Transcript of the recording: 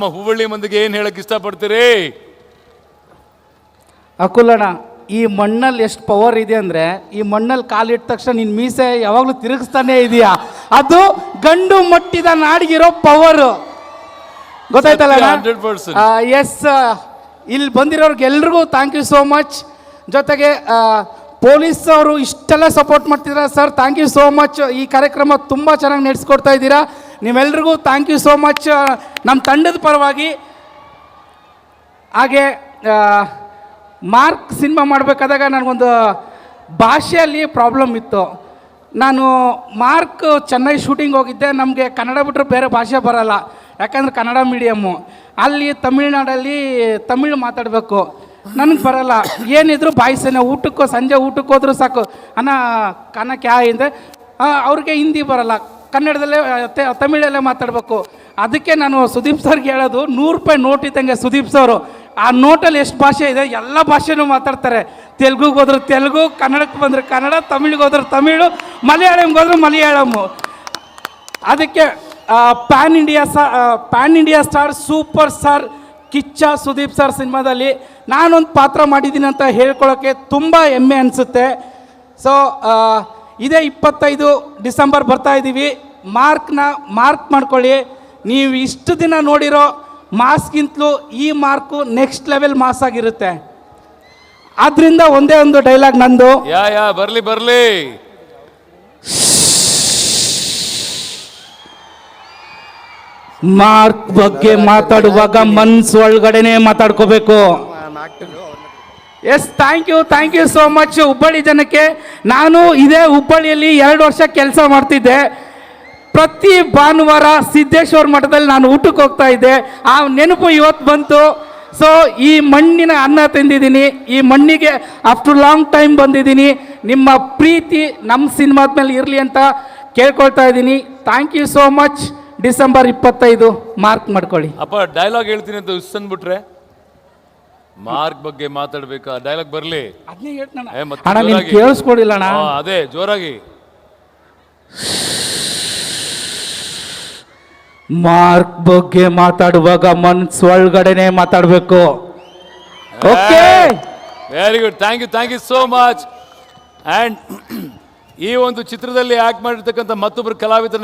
ನಮ್ಮ ಹುಬ್ಬಳ್ಳಿ ಮಂದಿಗೆ ಏನು ಹೇಳಕ್ ಇಷ್ಟಪಡ್ತೀರಿ? ಅಕುಲಣ್ಣ, ಈ ಮಣ್ಣಲ್ಲಿ ಎಷ್ಟು ಪವರ್ ಇದೆ ಅಂದರೆ, ಈ ಮಣ್ಣಲ್ಲಿ ಕಾಲಿಟ್ಟ ತಕ್ಷಣ ನಿನ್ನ ಮೀಸೆ ಯಾವಾಗಲೂ ತಿರುಗಿಸ್ತಾನೆ ಇದೆಯಾ, ಅದು ಗಂಡು ಮಟ್ಟಿದ ನಾಡಿಗಿರೋ ಪವರು. ಗೊತ್ತಾಯ್ತಲ್ಲ? 100%. ಎಸ್, ಇಲ್ಲಿ ಬಂದಿರೋರ್ಗೆ ಎಲ್ರಿಗೂ ಥ್ಯಾಂಕ್ ಯು ಸೋ ಮಚ್. ಜೊತೆಗೆ ಪೊಲೀಸ್ ಅವರು ಇಷ್ಟೆಲ್ಲ ಸಪೋರ್ಟ್ ಮಾಡ್ತಿದ್ದಾರೆ sir, thank you so much. ಈ ಕಾರ್ಯಕ್ರಮ ತುಂಬ ಚೆನ್ನಾಗಿ ನಡೆಸ್ಕೊಡ್ತಾ ಇದ್ದೀರಾ, ನೀವೆಲ್ರಿಗೂ ಥ್ಯಾಂಕ್ ಯು ಸೋ ಮಚ್ ನಮ್ಮ ತಂಡದ ಪರವಾಗಿ. ಹಾಗೆ ಮಾರ್ಕ್ ಸಿನಿಮಾ ಮಾಡಬೇಕಾದಾಗ ನನಗೊಂದು ಭಾಷೆಯಲ್ಲಿ ಪ್ರಾಬ್ಲಮ್ ಇತ್ತು. ನಾನು ಮಾರ್ಕ್ ಚೆನ್ನೈ ಶೂಟಿಂಗ್ ಹೋಗಿದ್ದೆ, ನಮಗೆ ಕನ್ನಡ ಬಿಟ್ಟರೆ ಬೇರೆ ಭಾಷೆ ಬರೋಲ್ಲ, ಯಾಕಂದರೆ ಕನ್ನಡ ಮೀಡಿಯಮ್ಮು. ಅಲ್ಲಿ ತಮಿಳ್ನಾಡಲ್ಲಿ ತಮಿಳು ಮಾತಾಡಬೇಕು, ನನಗೆ ಬರೋಲ್ಲ. ಏನಿದ್ರು ಬಾಯಿಸೇನೆ, ಊಟಕ್ಕೋ ಸಂಜೆ ಊಟಕ್ಕೆ ಹೋದ್ರೂ ಸಾಕು ಅನ್ನ ಕನ್ನ ಕ್ಯಾ ಹಿಂದೆ, ಅವ್ರಿಗೆ ಹಿಂದಿ ಬರೋಲ್ಲ, ಕನ್ನಡದಲ್ಲೇ ತಮಿಳಲ್ಲೇ ಮಾತಾಡಬೇಕು. ಅದಕ್ಕೆ ನಾನು ಸುದೀಪ್ ಸರ್ಗೆ ಹೇಳೋದು, 100 ರೂಪಾಯಿ ನೋಟ್ ಇದ್ದಂಗೆ ಸುದೀಪ್ ಸರು. ಆ ನೋಟಲ್ಲಿ ಎಷ್ಟು ಭಾಷೆ ಇದೆ, ಎಲ್ಲ ಭಾಷೆನೂ ಮಾತಾಡ್ತಾರೆ. ತೆಲುಗುಗೆ ಹೋದ್ರೆ ತೆಲುಗು, ಕನ್ನಡಕ್ಕೆ ಬಂದರೆ ಕನ್ನಡ, ತಮಿಳಿಗೆ ಹೋದ್ರೆ ತಮಿಳು, ಮಲಯಾಳಂಗೆ ಹೋದ್ರೆ ಮಲಯಾಳಮು. ಅದಕ್ಕೆ pan India star, super star Kichcha Sudeep sir ಸಿನಿಮಾದಲ್ಲಿ ನಾನೊಂದು ಪಾತ್ರ ಮಾಡಿದ್ದೀನಿ ಅಂತ ಹೇಳ್ಕೊಳ್ಳೋಕ್ಕೆ ತುಂಬ ಹೆಮ್ಮೆ ಅನಿಸುತ್ತೆ. ಸೊ ಇದೇ 25 ಡಿಸೆಂಬರ್ ಬರ್ತಾ ಇದ್ದೀವಿ. ಮಾರ್ಕ್ ಮಾಡ್ಕೊಳ್ಳಿ. ನೀವು ಇಷ್ಟು ದಿನ ನೋಡಿರೋ ಮಾಸ್ಗಿಂತಲೂ ಈ ಮಾರ್ಕು ನೆಕ್ಸ್ಟ್ ಲೆವೆಲ್ ಮಾಸ್ ಆಗಿರುತ್ತೆ. ಆದ್ದರಿಂದ ಒಂದೇ ಒಂದು ಡೈಲಾಗ್ ನಂದು. ಬರ್ಲಿ ಮಾರ್ಕ್ ಬಗ್ಗೆ ಮಾತಾಡುವಾಗ ಮನ್ಸು ಒಳಗಡೆನೆ ಮಾತಾಡ್ಕೋಬೇಕು. Yes, thank you so much Hubballi ಜನಕ್ಕೆ. ನಾನು ಇದೇ ಹುಬ್ಬಳ್ಳಿಯಲ್ಲಿ 2 ವರ್ಷ ಕೆಲಸ ಮಾಡ್ತಿದ್ದೆ. ಪ್ರತಿ ಭಾನುವಾರ ಸಿದ್ದೇಶ್ವರ ಮಠದಲ್ಲಿ ನಾನು ಊಟಕ್ಕೆ ಹೋಗ್ತಾ ಇದ್ದೆ. ಆ ನೆನಪು ಇವತ್ತು ಬಂತು. ಸೊ ಈ ಮಣ್ಣಿನ ಅನ್ನ ತಿಂದಿದ್ದೀನಿ, ಈ ಮಣ್ಣಿಗೆ ಆಫ್ಟರ್ ಲಾಂಗ್ ಟೈಮ್ ಬಂದಿದ್ದೀನಿ. ನಿಮ್ಮ ಪ್ರೀತಿ ನಮ್ಮ ಸಿನಿಮಾದ ಮೇಲೆ ಇರಲಿ ಅಂತ ಕೇಳ್ಕೊಳ್ತಾ ಇದ್ದೀನಿ. Thank you so much. December 25 mark ಮಾಡ್ಕೊಳ್ಳಿ. ಅಪ್ಪ ಡೈಲಾಗ್ ಹೇಳ್ತೀನಿ ಅಂತ ಅಂದ್ಬಿಟ್ರೆ ಮಾರ್ಕ್ ಬಗ್ಗೆ ಮಾತಾಡ್ಬೇಕಾ? ಡೈಲಾಗ್ ಬರ್ಲಿ, ಅದನ್ನೇ ಹೇಳ್ತಾನ. ಕೇಳಿಸ್ಕೊಡಿಲ್ಲ ಅಣ್ಣ. ಅದೇ ಜೋರಾಗಿ. ಮಾರ್ಕ್ ಬಗ್ಗೆ ಮಾತಾಡುವಾಗ ಮನ್ಸು ಒಳಗಡೆನೆ ಮಾತಾಡಬೇಕು. Okay, very good, thank you so much. And ಈ ಒಂದು ಚಿತ್ರದಲ್ಲಿ ಆಕ್ಟ್ ಮಾಡಿರ್ತಕ್ಕಂಥ ಮತ್ತೊಬ್ಬರು ಕಲಾವಿದ